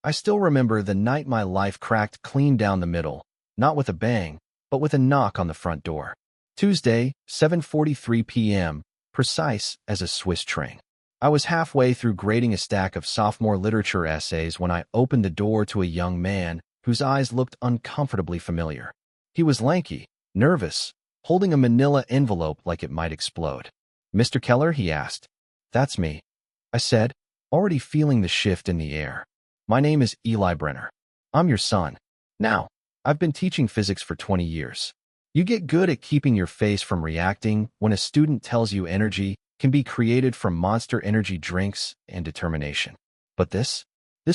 I still remember the night my life cracked clean down the middle, not with a bang, but with a knock on the front door. Tuesday, 7:43 p.m., precise as a Swiss train. I was halfway through grading a stack of sophomore literature essays when I opened the door to a young man whose eyes looked uncomfortably familiar. He was lanky, nervous, holding a manila envelope like it might explode. "Mr. Keller?" he asked. "That's me," I said, already feeling the shift in the air. "My name is Eli Brenner. I'm your son. Now, I've been teaching physics for 20 years. You get good at keeping your face from reacting when a student tells you energy can be created from Monster Energy drinks and determination. But this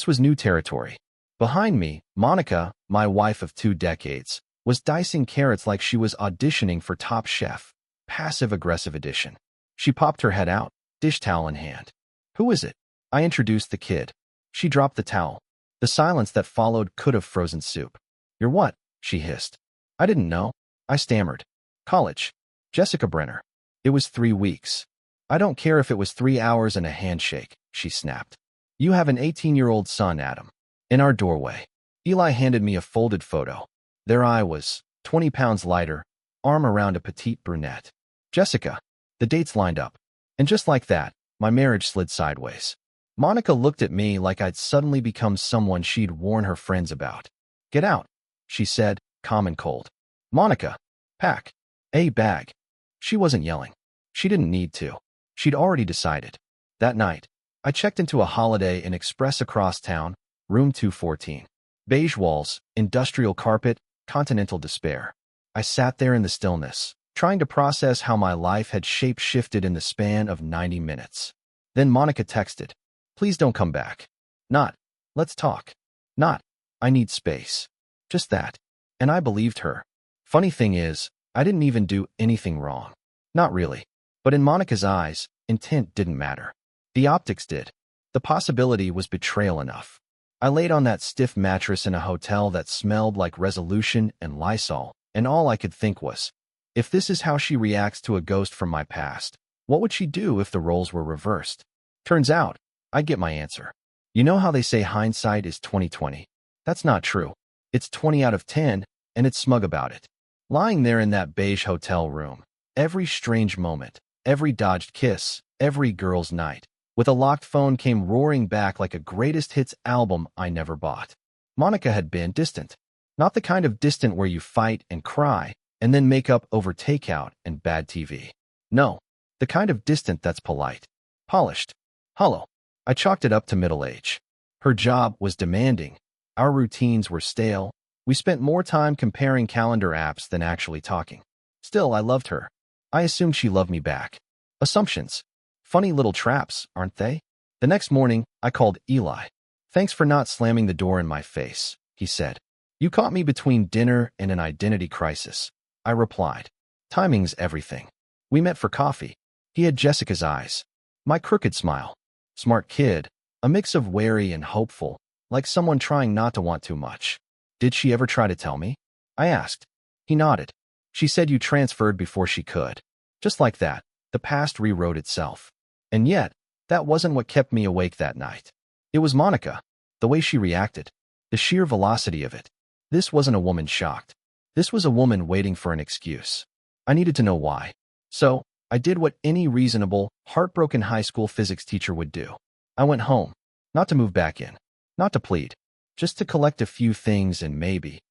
was new territory. Behind me, Monica, my wife of 2 decades, was dicing carrots like she was auditioning for Top Chef, passive-aggressive edition. She popped her head out, dish towel in hand. "Who is it?" I introduced the kid. She dropped the towel. The silence that followed could have frozen soup. "You're what?" she hissed. "I didn't know." I stammered. "College. Jessica Brenner." "It was 3 weeks." "I don't care if it was 3 hours and a handshake," she snapped. "You have an 18-year-old son, Adam." In our doorway, Eli handed me a folded photo. There I was, 20 pounds lighter, arm around a petite brunette. "Jessica." The dates lined up. And just like that, my marriage slid sideways. Monica looked at me like I'd suddenly become someone she'd warn her friends about. "Get out," she said, calm and cold. "Monica, pack a bag." She wasn't yelling. She didn't need to. She'd already decided. That night, I checked into a Holiday Inn Express across town, room 214. Beige walls, industrial carpet, continental despair. I sat there in the stillness, trying to process how my life had shape-shifted in the span of 90 minutes. Then Monica texted, "Please don't come back." Not, "Let's talk." Not, "I need space." Just that. And I believed her. Funny thing is, I didn't even do anything wrong. Not really. But in Monica's eyes, intent didn't matter. The optics did. The possibility was betrayal enough. I laid on that stiff mattress in a hotel that smelled like Resolution and Lysol, and all I could think was, if this is how she reacts to a ghost from my past, what would she do if the roles were reversed? Turns out, I'd get my answer. You know how they say hindsight is 20/20? That's not true. It's 20 out of 10, and it's smug about it. Lying there in that beige hotel room, every strange moment, every dodged kiss, every girl's night, with a locked phone came roaring back like a greatest hits album I never bought. Monica had been distant. Not the kind of distant where you fight and cry, and then make up over takeout and bad TV. No, the kind of distant that's polite, polished, hollow. I chalked it up to middle age. Her job was demanding. Our routines were stale. We spent more time comparing calendar apps than actually talking. Still, I loved her. I assumed she loved me back. Assumptions. Funny little traps, aren't they? The next morning, I called Eli. "Thanks for not slamming the door in my face," he said. "You caught me between dinner and an identity crisis." I replied. "Timing's everything." We met for coffee. He had Jessica's eyes. My crooked smile. Smart kid, a mix of wary and hopeful, like someone trying not to want too much. "Did she ever try to tell me?" I asked. He nodded. "She said you transferred before she could." Just like that, the past rewrote itself. And yet, that wasn't what kept me awake that night. It was Monica. The way she reacted. The sheer velocity of it. This wasn't a woman shocked. This was a woman waiting for an excuse. I needed to know why. So, I did what any reasonable, heartbroken high school physics teacher would do. I went home. Not to move back in. Not to plead. Just to collect a few things and maybe,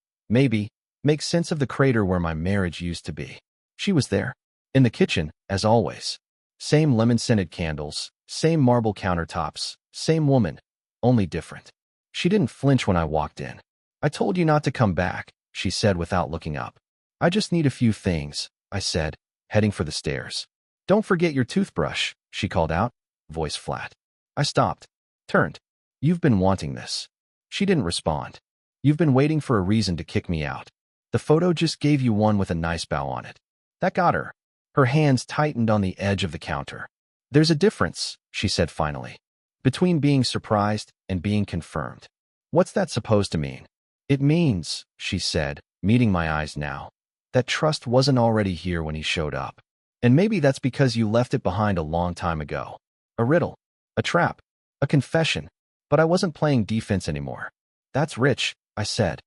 make sense of the crater where my marriage used to be. She was there. In the kitchen, as always. Same lemon-scented candles, same marble countertops, same woman, only different. She didn't flinch when I walked in. "I told you not to come back," she said without looking up. "I just need a few things," I said, heading for the stairs. "Don't forget your toothbrush," she called out, voice flat. I stopped, turned. "You've been wanting this." She didn't respond. "You've been waiting for a reason to kick me out. The photo just gave you one with a nice bow on it." That got her. Her hands tightened on the edge of the counter. "There's a difference," she said finally, "between being surprised and being confirmed." "What's that supposed to mean?" "It means," she said, meeting my eyes now, "that trust wasn't already here when he showed up. And maybe that's because you left it behind a long time ago. A riddle, a trap, a confession. But I wasn't playing defense anymore. That's rich, I said.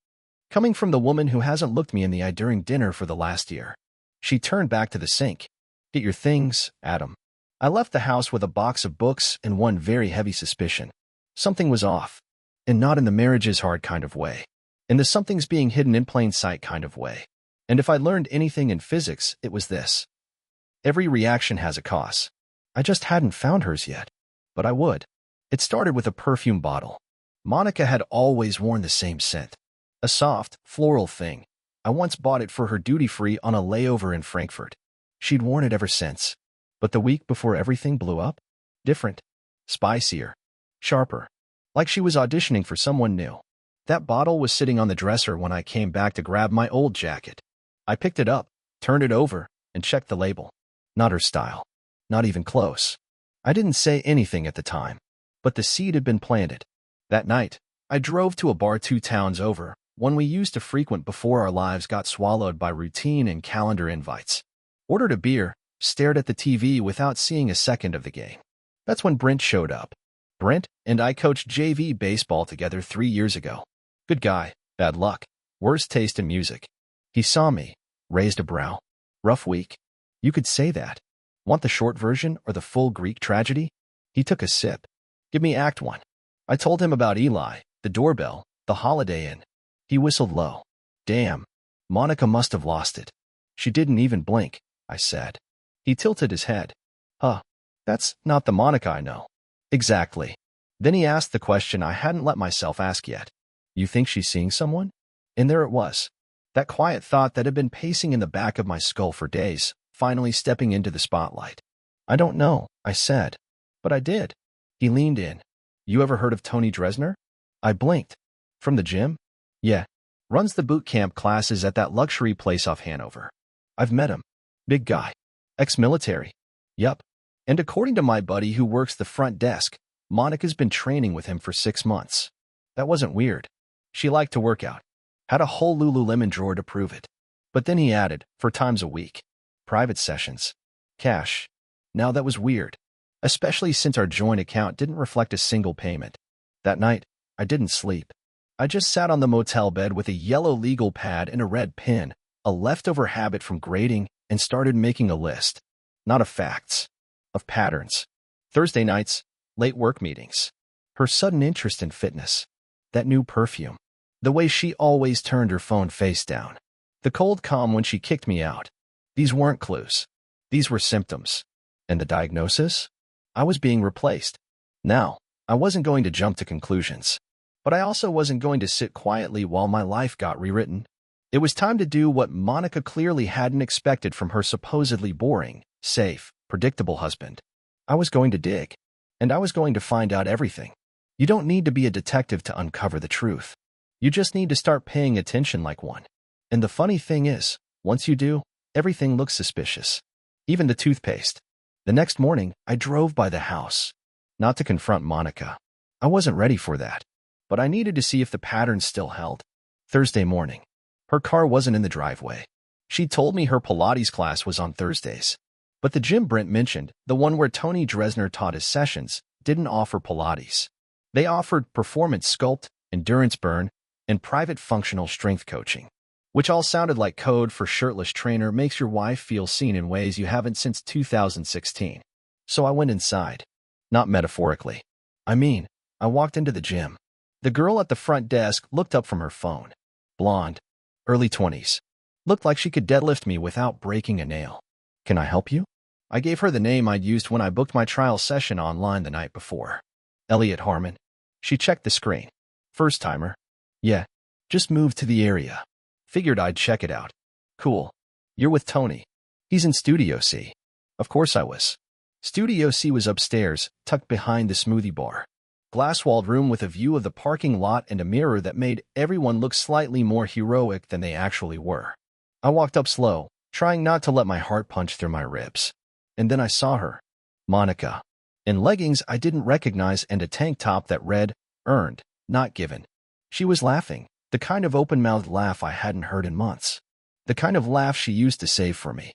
Coming from the woman who hasn't looked me in the eye during dinner for the last year. She turned back to the sink. Get your things, Adam. I left the house with a box of books and one very heavy suspicion. Something was off. And not in the marriage is hard kind of way. In the something's being hidden in plain sight kind of way. And if I learned anything in physics, it was this. Every reaction has a cause. I just hadn't found hers yet. But I would. It started with a perfume bottle. Monica had always worn the same scent. A soft, floral thing. I once bought it for her duty-free on a layover in Frankfurt. She'd worn it ever since. But the week before everything blew up? Different. Spicier. Sharper. Like she was auditioning for someone new. That bottle was sitting on the dresser when I came back to grab my old jacket. I picked it up, turned it over, and checked the label. Not her style. Not even close. I didn't say anything at the time. But the seed had been planted. That night, I drove to a bar 2 towns over, one we used to frequent before our lives got swallowed by routine and calendar invites. Ordered a beer, stared at the TV without seeing a second of the game. That's when Brent showed up. Brent and I coached JV baseball together 3 years ago. Good guy, bad luck, worst taste in music. He saw me, raised a brow. Rough week. You could say that. Want the short version or the full Greek tragedy? He took a sip. Give me Act 1. I told him about Eli, the doorbell, the Holiday Inn. He whistled low. Damn. Monica must have lost it. She didn't even blink, I said. He tilted his head. Huh. That's not the Monica I know. Exactly. Then he asked the question I hadn't let myself ask yet. You think she's seeing someone? And there it was. That quiet thought that had been pacing in the back of my skull for days, finally stepping into the spotlight. I don't know, I said. But I did. He leaned in. You ever heard of Tony Dresner? I blinked. From the gym? Yeah. Runs the boot camp classes at that luxury place off Hanover. I've met him. Big guy. Ex-military. Yup. And according to my buddy who works the front desk, Monica's been training with him for 6 months. That wasn't weird. She liked to work out. Had a whole Lululemon drawer to prove it. But then he added, 4 times a week. Private sessions. Cash. Now that was weird. Especially since our joint account didn't reflect a single payment. That night, I didn't sleep. I just sat on the motel bed with a yellow legal pad and a red pen, a leftover habit from grading, and started making a list. Not of facts. Of patterns. Thursday nights, late work meetings. Her sudden interest in fitness. That new perfume. The way she always turned her phone face down. The cold calm when she kicked me out. These weren't clues. These were symptoms. And the diagnosis? I was being replaced. Now, I wasn't going to jump to conclusions. But I also wasn't going to sit quietly while my life got rewritten. It was time to do what Monica clearly hadn't expected from her supposedly boring, safe, predictable husband. I was going to dig. And I was going to find out everything. You don't need to be a detective to uncover the truth. You just need to start paying attention like one. And the funny thing is, once you do, everything looks suspicious. Even the toothpaste. The next morning, I drove by the house. Not to confront Monica. I wasn't ready for that. But I needed to see if the pattern still held. Thursday morning. Her car wasn't in the driveway. She told me her Pilates class was on Thursdays. But the gym Brent mentioned, the one where Tony Dresner taught his sessions, didn't offer Pilates. They offered performance sculpt, endurance burn, and private functional strength coaching, which all sounded like code for shirtless trainer makes your wife feel seen in ways you haven't since 2016. So I went inside. Not metaphorically. I mean, I walked into the gym. The girl at the front desk looked up from her phone. Blonde. Early 20s. Looked like she could deadlift me without breaking a nail. Can I help you? I gave her the name I'd used when I booked my trial session online the night before. Elliot Harmon. She checked the screen. First timer. Yeah. Just moved to the area. Figured I'd check it out. Cool. You're with Tony. He's in Studio C. Of course I was. Studio C was upstairs, tucked behind the smoothie bar. Glass-walled room with a view of the parking lot and a mirror that made everyone look slightly more heroic than they actually were. I walked up slow, trying not to let my heart punch through my ribs. And then I saw her. Monica. In leggings I didn't recognize and a tank top that read, earned, not given. She was laughing, the kind of open-mouthed laugh I hadn't heard in months. The kind of laugh she used to save for me.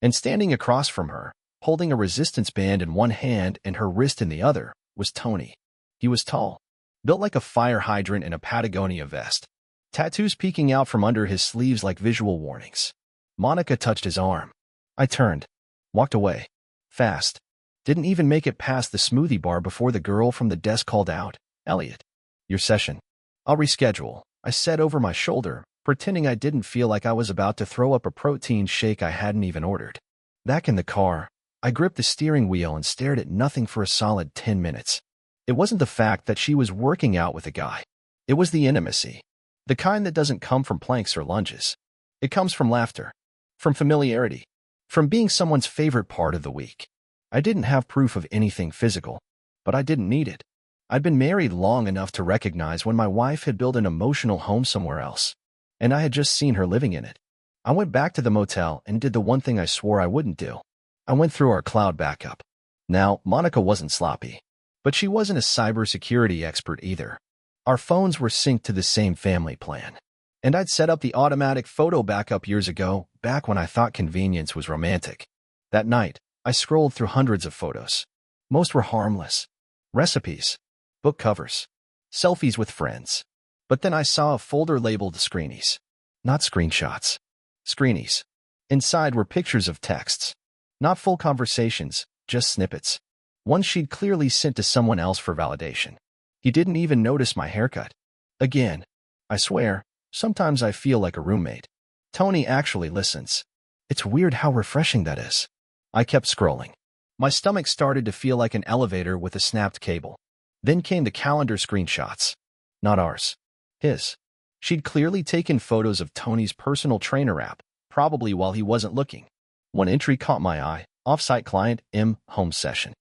And standing across from her, holding a resistance band in one hand and her wrist in the other, was Tony. He was tall. built like a fire hydrant in a Patagonia vest, tattoos peeking out from under his sleeves like visual warnings. Monica touched his arm. I turned, walked away, fast. Didn't even make it past the smoothie bar before the girl from the desk called out, "Elliot, your session." "I'll reschedule," I said over my shoulder, pretending I didn't feel like I was about to throw up a protein shake I hadn't even ordered. Back in the car, I gripped the steering wheel and stared at nothing for a solid 10 minutes. It wasn't the fact that she was working out with a guy. It was the intimacy. The kind that doesn't come from planks or lunges. It comes from laughter, from familiarity, from being someone's favorite part of the week. I didn't have proof of anything physical, but I didn't need it. I'd been married long enough to recognize when my wife had built an emotional home somewhere else, and I had just seen her living in it. I went back to the motel and did the one thing I swore I wouldn't do. I went through our cloud backup. Now, Monica wasn't sloppy, but she wasn't a cybersecurity expert either. Our phones were synced to the same family plan, and I'd set up the automatic photo backup years ago, back when I thought convenience was romantic. That night, I scrolled through hundreds of photos. Most were harmless. Recipes, book covers, selfies with friends. But then I saw a folder labeled Screenies. Not screenshots. Screenies. Inside were pictures of texts. Not full conversations, just snippets. One she'd clearly sent to someone else for validation. He didn't even notice my haircut. Again, I swear, sometimes I feel like a roommate. Tony actually listens. It's weird how refreshing that is. I kept scrolling. My stomach started to feel like an elevator with a snapped cable. Then came the calendar screenshots. Not ours. His. She'd clearly taken photos of Tony's personal trainer app, probably while he wasn't looking. One entry caught my eye. Off-site client, home session.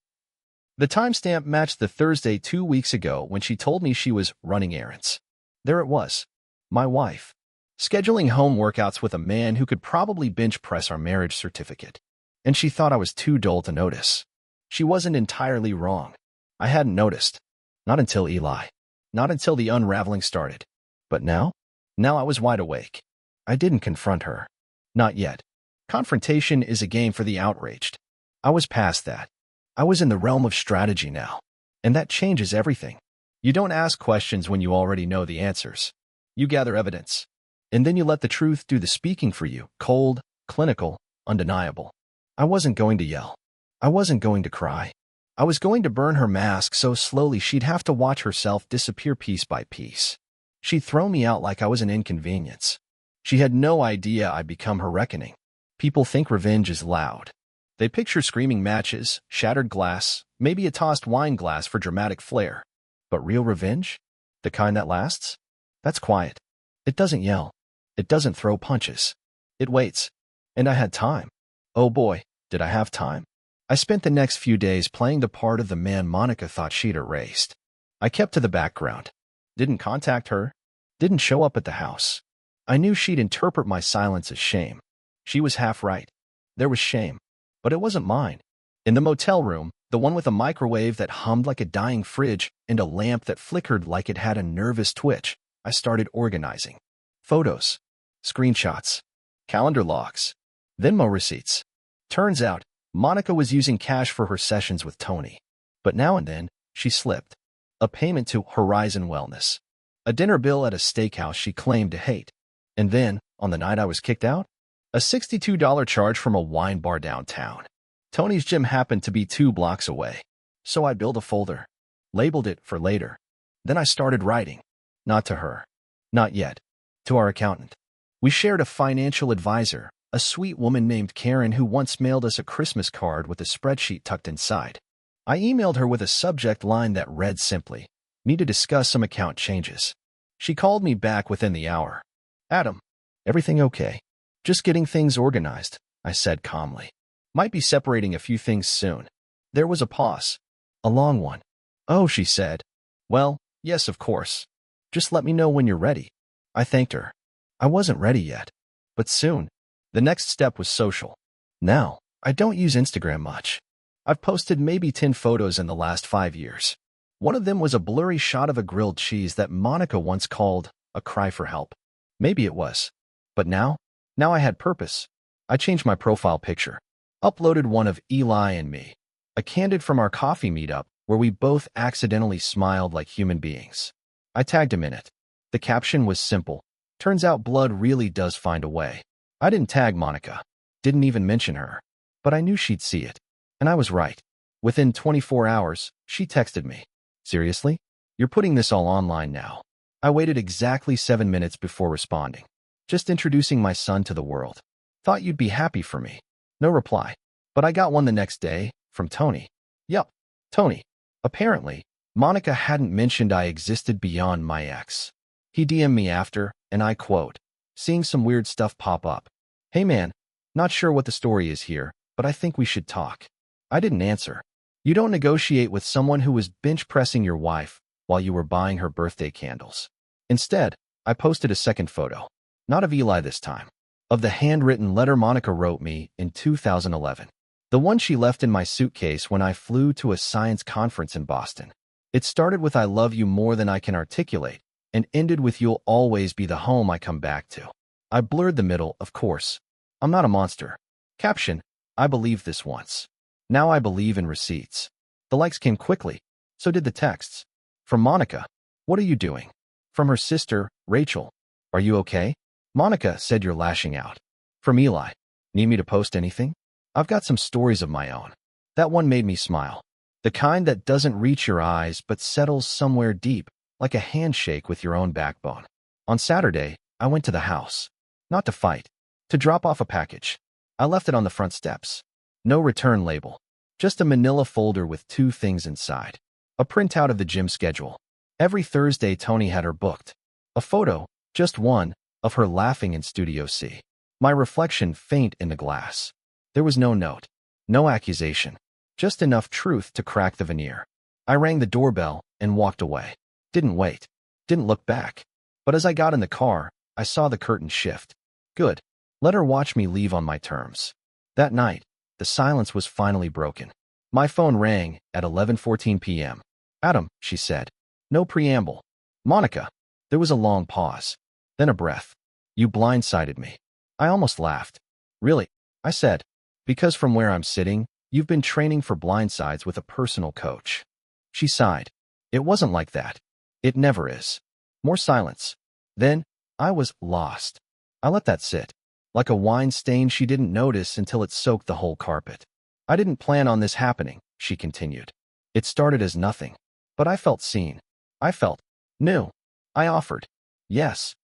The timestamp matched the Thursday 2 weeks ago when she told me she was running errands. There it was. My wife. Scheduling home workouts with a man who could probably bench press our marriage certificate. And she thought I was too dull to notice. She wasn't entirely wrong. I hadn't noticed. Not until Eli. Not until the unraveling started. But now? Now I was wide awake. I didn't confront her. Not yet. Confrontation is a game for the outraged. I was past that. I was in the realm of strategy now. And that changes everything. You don't ask questions when you already know the answers. You gather evidence. And then you let the truth do the speaking for you. Cold, clinical, undeniable. I wasn't going to yell. I wasn't going to cry. I was going to burn her mask so slowly she'd have to watch herself disappear piece by piece. She'd throw me out like I was an inconvenience. She had no idea I'd become her reckoning. People think revenge is loud. They picture screaming matches, shattered glass, maybe a tossed wine glass for dramatic flair. But real revenge? The kind that lasts? That's quiet. It doesn't yell. It doesn't throw punches. It waits. And I had time. Oh boy, did I have time. I spent the next few days playing the part of the man Monica thought she'd erased. I kept to the background. Didn't contact her. Didn't show up at the house. I knew she'd interpret my silence as shame. She was half right. There was shame. But it wasn't mine. In the motel room, the one with a microwave that hummed like a dying fridge and a lamp that flickered like it had a nervous twitch, I started organizing. Photos. Screenshots. Calendar logs. Venmo receipts. Turns out, Monica was using cash for her sessions with Tony. But now and then, she slipped. A payment to Horizon Wellness. A dinner bill at a steakhouse she claimed to hate. And then, on the night I was kicked out, a $62 charge from a wine bar downtown. Tony's gym happened to be 2 blocks away. So I built a folder. Labeled it for later. Then I started writing. Not to her. Not yet. To our accountant. We shared a financial advisor, a sweet woman named Karen who once mailed us a Christmas card with a spreadsheet tucked inside. I emailed her with a subject line that read simply, "Need to discuss some account changes." She called me back within the hour. "Adam, everything okay?" "Just getting things organized," I said calmly. "Might be separating a few things soon." There was a pause. A long one. "Oh," she said. "Well, yes, of course. Just let me know when you're ready." I thanked her. I wasn't ready yet. But soon. The next step was social. Now, I don't use Instagram much. I've posted maybe 10 photos in the last 5 years. One of them was a blurry shot of a grilled cheese that Monica once called a cry for help. Maybe it was. But now I had purpose. I changed my profile picture. Uploaded one of Eli and me. A candid from our coffee meetup, where we both accidentally smiled like human beings. I tagged him in it. The caption was simple. Turns out blood really does find a way. I didn't tag Monica. Didn't even mention her. But I knew she'd see it. And I was right. Within 24 hours, she texted me. Seriously? You're putting this all online now. I waited exactly 7 minutes before responding. Just introducing my son to the world. Thought you'd be happy for me. No reply. But I got one the next day, from Tony. Yup, Tony. Apparently, Monica hadn't mentioned I existed beyond my ex. He DM'd me after, and I quote, seeing some weird stuff pop up. Hey man, not sure what the story is here, but I think we should talk. I didn't answer. You don't negotiate with someone who was bench pressing your wife while you were buying her birthday candles. Instead, I posted a second photo. Not of Eli this time. Of the handwritten letter Monica wrote me in 2011. The one she left in my suitcase when I flew to a science conference in Boston. It started with I love you more than I can articulate, and ended with you'll always be the home I come back to. I blurred the middle, of course. I'm not a monster. Caption, I believed this once. Now I believe in receipts. The likes came quickly. So did the texts. From Monica, what are you doing? From her sister, Rachel, are you okay? Monica said you're lashing out. From Eli, need me to post anything? I've got some stories of my own. That one made me smile. The kind that doesn't reach your eyes but settles somewhere deep, like a handshake with your own backbone. On Saturday, I went to the house. Not to fight. To drop off a package. I left it on the front steps. No return label. Just a manila folder with 2 things inside. A printout of the gym schedule. Every Thursday Tony had her booked. A photo, just one, of her laughing in Studio C. My reflection faint in the glass. There was no note. No accusation. Just enough truth to crack the veneer. I rang the doorbell and walked away. Didn't wait. Didn't look back. But as I got in the car, I saw the curtain shift. Good. Let her watch me leave on my terms. That night, the silence was finally broken. My phone rang at 11:14 p.m. Adam, she said. No preamble. Monica. There was a long pause. Then a breath. You blindsided me. I almost laughed. Really? I said. Because from where I'm sitting, you've been training for blindsides with a personal coach. She sighed. It wasn't like that. It never is. More silence. Then, I was lost. I let that sit. Like a wine stain she didn't notice until it soaked the whole carpet. I didn't plan on this happening, she continued. It started as nothing. But I felt seen. I felt new. I offered. Yes.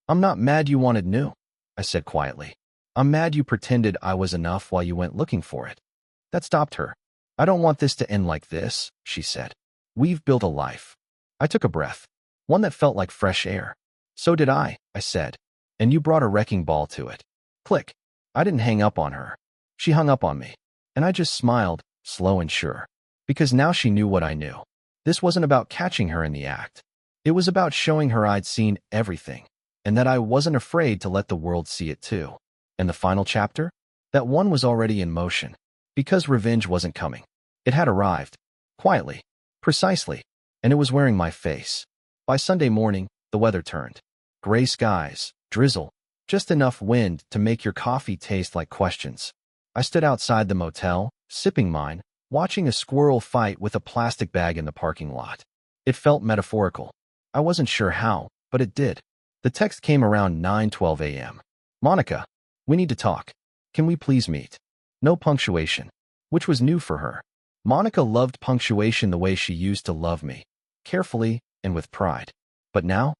I'm not mad you wanted new, I said quietly. I'm mad you pretended I was enough while you went looking for it. That stopped her. I don't want this to end like this, she said. We've built a life. I took a breath. One that felt like fresh air. So did I said. And you brought a wrecking ball to it. Click. I didn't hang up on her. She hung up on me. And I just smiled, slow and sure. Because now she knew what I knew. This wasn't about catching her in the act. It was about showing her I'd seen everything, and that I wasn't afraid to let the world see it too. And the final chapter? That one was already in motion. Because revenge wasn't coming. It had arrived. Quietly. Precisely. And it was wearing my face. By Sunday morning, the weather turned. Gray skies, drizzle, just enough wind to make your coffee taste like questions. I stood outside the motel, sipping mine, watching a squirrel fight with a plastic bag in the parking lot. It felt metaphorical. I wasn't sure how, but it did. The text came around 9:12 a.m. Monica, we need to talk. Can we please meet? No punctuation, which was new for her. Monica loved punctuation the way she used to love me, carefully and with pride. But now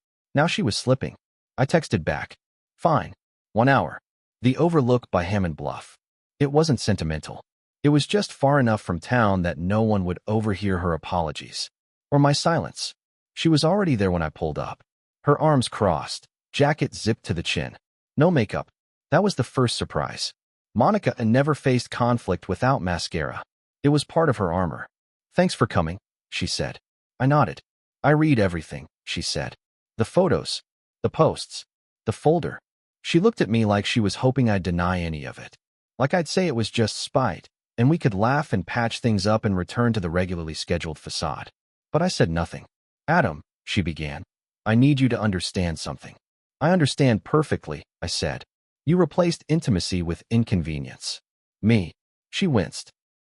she was slipping. I texted back. Fine. 1 hour. The Overlook by Hammond Bluff. It wasn't sentimental. It was just far enough from town that no one would overhear her apologies. Or my silence. She was already there when I pulled up. Her arms crossed, jacket zipped to the chin. No makeup. That was the first surprise. Monica had never faced conflict without mascara. It was part of her armor. Thanks for coming, she said. I nodded. I read everything, she said. The photos, the posts, the folder. She looked at me like she was hoping I'd deny any of it. Like I'd say it was just spite, and we could laugh and patch things up and return to the regularly scheduled facade. But I said nothing. Adam, she began, I need you to understand something. I understand perfectly, I said. You replaced intimacy with inconvenience. Me. She winced.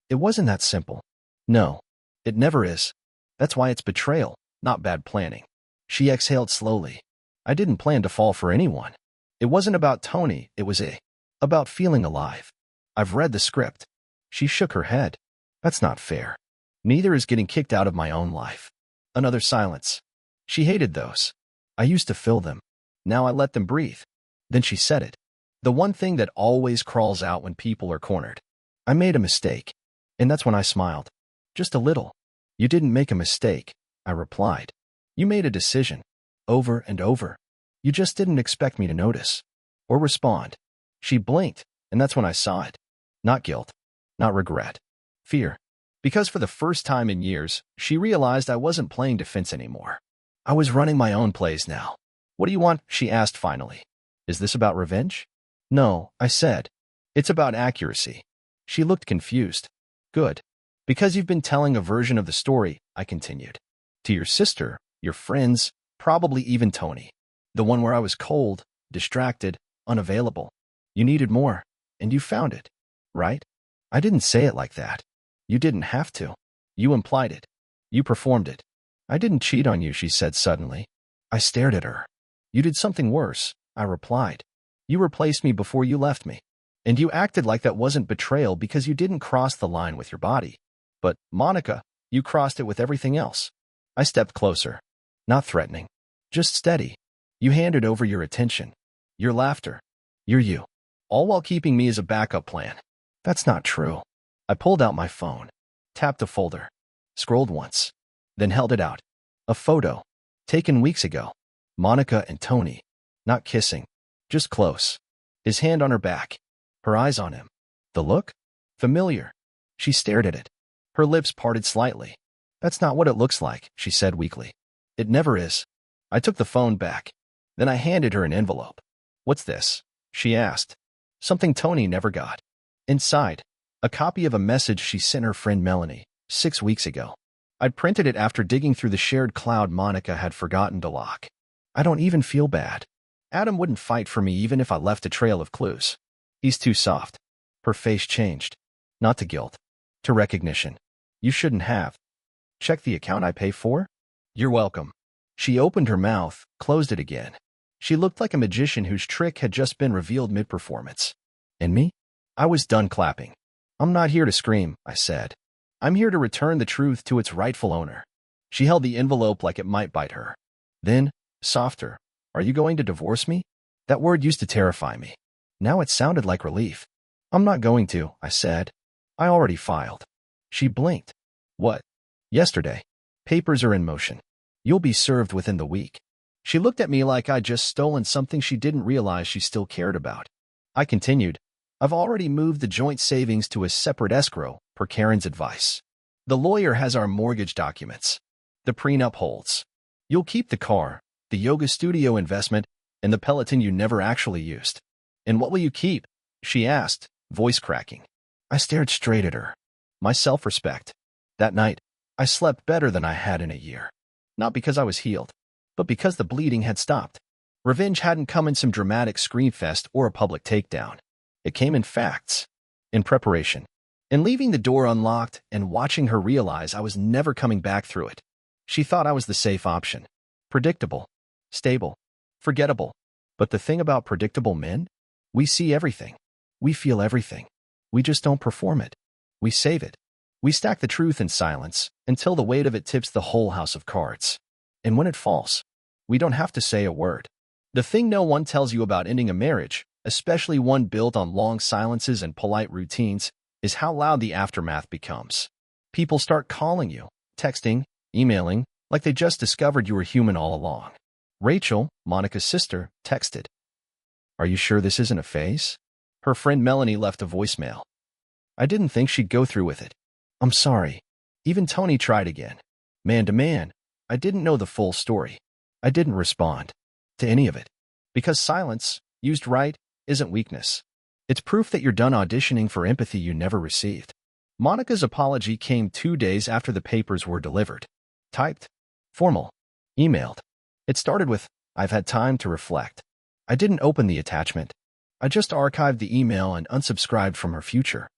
It wasn't that simple. No. It never is. That's why it's betrayal, not bad planning. She exhaled slowly. I didn't plan to fall for anyone. It wasn't about Tony, it was about feeling alive. I've read the script. She shook her head. That's not fair. Neither is getting kicked out of my own life. Another silence. She hated those. I used to fill them. Now I let them breathe. Then she said it. The one thing that always crawls out when people are cornered. I made a mistake. And that's when I smiled. Just a little. You didn't make a mistake, I replied. You made a decision. Over and over. You just didn't expect me to notice. Or respond. She blinked, and that's when I saw it. Not guilt. Not regret. Fear. Because for the first time in years, she realized I wasn't playing defense anymore. I was running my own plays now. What do you want? She asked finally. Is this about revenge? No, I said. It's about accuracy. She looked confused. Good. Because you've been telling a version of the story, I continued. To your sister, your friends, probably even Tony. The one where I was cold, distracted, unavailable. You needed more, and you found it. Right? I didn't say it like that. You didn't have to. You implied it. You performed it. I didn't cheat on you, she said suddenly. I stared at her. You did something worse, I replied. You replaced me before you left me. And you acted like that wasn't betrayal because you didn't cross the line with your body. But, Monica, you crossed it with everything else. I stepped closer. Not threatening. Just steady. You handed over your attention. Your laughter. Your you. All while keeping me as a backup plan. That's not true. I pulled out my phone. Tapped a folder. Scrolled once. Then held it out. A photo. Taken weeks ago. Monica and Tony. Not kissing. Just close. His hand on her back. Her eyes on him. The look? Familiar. She stared at it. Her lips parted slightly. That's not what it looks like, she said weakly. It never is. I took the phone back. Then I handed her an envelope. What's this? She asked. Something Tony never got. Inside, a copy of a message she sent her friend Melanie 6 weeks ago. I'd printed it after digging through the shared cloud Monica had forgotten to lock. I don't even feel bad. Adam wouldn't fight for me even if I left a trail of clues. He's too soft. Her face changed. Not to guilt. To recognition. You shouldn't have. Check the account I pay for? You're welcome. She opened her mouth, closed it again. She looked like a magician whose trick had just been revealed mid-performance. And me? I was done clapping. I'm not here to scream, I said. I'm here to return the truth to its rightful owner. She held the envelope like it might bite her. Then, softer, are you going to divorce me? That word used to terrify me. Now it sounded like relief. I'm not going to, I said. I already filed. She blinked. What? Yesterday. Papers are in motion. You'll be served within the week. She looked at me like I'd just stolen something she didn't realize she still cared about. I continued. I've already moved the joint savings to a separate escrow, per Karen's advice. The lawyer has our mortgage documents. The prenup holds. You'll keep the car, the yoga studio investment, and the Peloton you never actually used. And what will you keep? She asked, voice cracking. I stared straight at her. My self-respect. That night, I slept better than I had in a year. Not because I was healed, but because the bleeding had stopped. Revenge hadn't come in some dramatic screamfest or a public takedown. It came in facts, in preparation, in leaving the door unlocked and watching her realize I was never coming back through it. She thought I was the safe option. Predictable, stable, forgettable. But the thing about predictable men? We see everything. We feel everything. We just don't perform it. We save it. We stack the truth in silence until the weight of it tips the whole house of cards. And when it falls, we don't have to say a word. The thing no one tells you about ending a marriage, especially one built on long silences and polite routines, is how loud the aftermath becomes. People start calling you, texting, emailing, like they just discovered you were human all along. Rachel, Monica's sister, texted. Are you sure this isn't a phase? Her friend Melanie left a voicemail. I didn't think she'd go through with it. I'm sorry. Even Tony tried again. Man to man, I didn't know the full story. I didn't respond to any of it. Because silence, used right, isn't weakness. It's proof that you're done auditioning for empathy you never received. Monica's apology came 2 days after the papers were delivered. Typed. Formal. Emailed. It started with, I've had time to reflect. I didn't open the attachment. I just archived the email and unsubscribed from her future.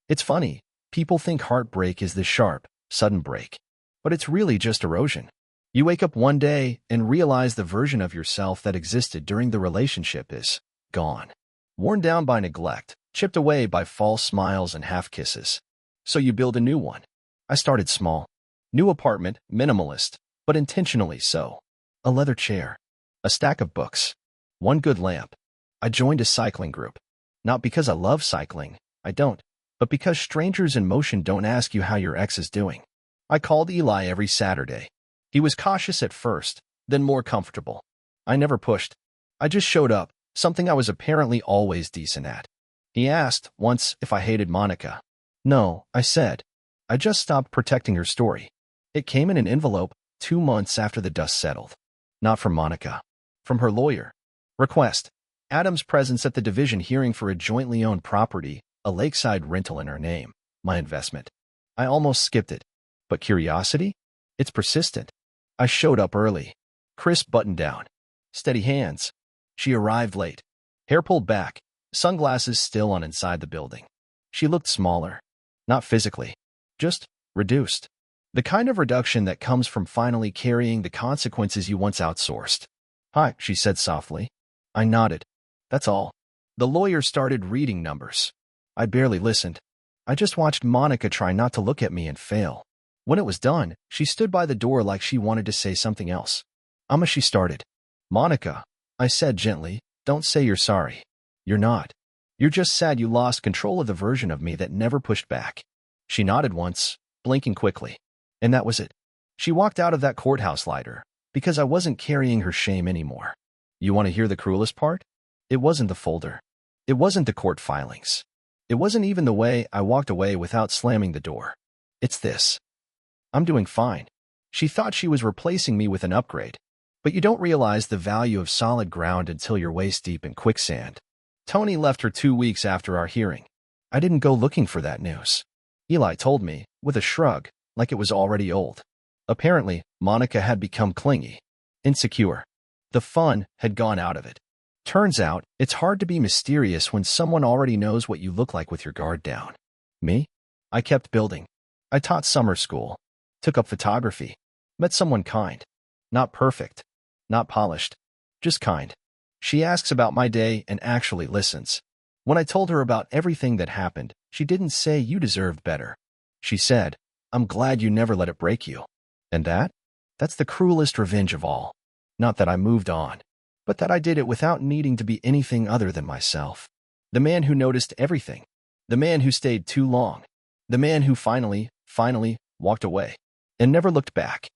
It's funny. People think heartbreak is this sharp, sudden break. But it's really just erosion. You wake up one day and realize the version of yourself that existed during the relationship is gone. Worn down by neglect, chipped away by false smiles and half-kisses. So you build a new one. I started small. New apartment, minimalist, but intentionally so. A leather chair. A stack of books. One good lamp. I joined a cycling group. Not because I love cycling, I don't, but because strangers in motion don't ask you how your ex is doing. I called Eli every Saturday. He was cautious at first, then more comfortable. I never pushed. I just showed up, something I was apparently always decent at. He asked once if I hated Monica. No, I said. I just stopped protecting her story. It came in an envelope 2 months after the dust settled. Not from Monica. From her lawyer. Request. Adam's presence at the division hearing for a jointly owned property, a lakeside rental in her name. My investment. I almost skipped it. But curiosity? It's persistent. I showed up early. Crisp button-down. Steady hands. She arrived late. Hair pulled back. Sunglasses still on inside the building. She looked smaller. Not physically. Just reduced. The kind of reduction that comes from finally carrying the consequences you once outsourced. Hi, she said softly. I nodded. That's all. The lawyer started reading numbers. I barely listened. I just watched Monica try not to look at me and fail. When it was done, she stood by the door like she wanted to say something else. She started. Monica, I said gently, don't say you're sorry. You're not. You're just sad you lost control of the version of me that never pushed back. She nodded once, blinking quickly. And that was it. She walked out of that courthouse lighter, because I wasn't carrying her shame anymore. You want to hear the cruelest part? It wasn't the folder. It wasn't the court filings. It wasn't even the way I walked away without slamming the door. It's this. I'm doing fine. She thought she was replacing me with an upgrade. But you don't realize the value of solid ground until you're waist-deep in quicksand. Tony left her 2 weeks after our hearing. I didn't go looking for that news. Eli told me, with a shrug, like it was already old. Apparently, Monica had become clingy, insecure. The fun had gone out of it. Turns out, it's hard to be mysterious when someone already knows what you look like with your guard down. Me? I kept building. I taught summer school. Took up photography. Met someone kind. Not perfect. Not polished. Just kind. She asks about my day and actually listens. When I told her about everything that happened, she didn't say you deserved better. She said, I'm glad you never let it break you. And that's the cruelest revenge of all. Not that I moved on, but that I did it without needing to be anything other than myself. The man who noticed everything. The man who stayed too long. The man who finally walked away and never looked back.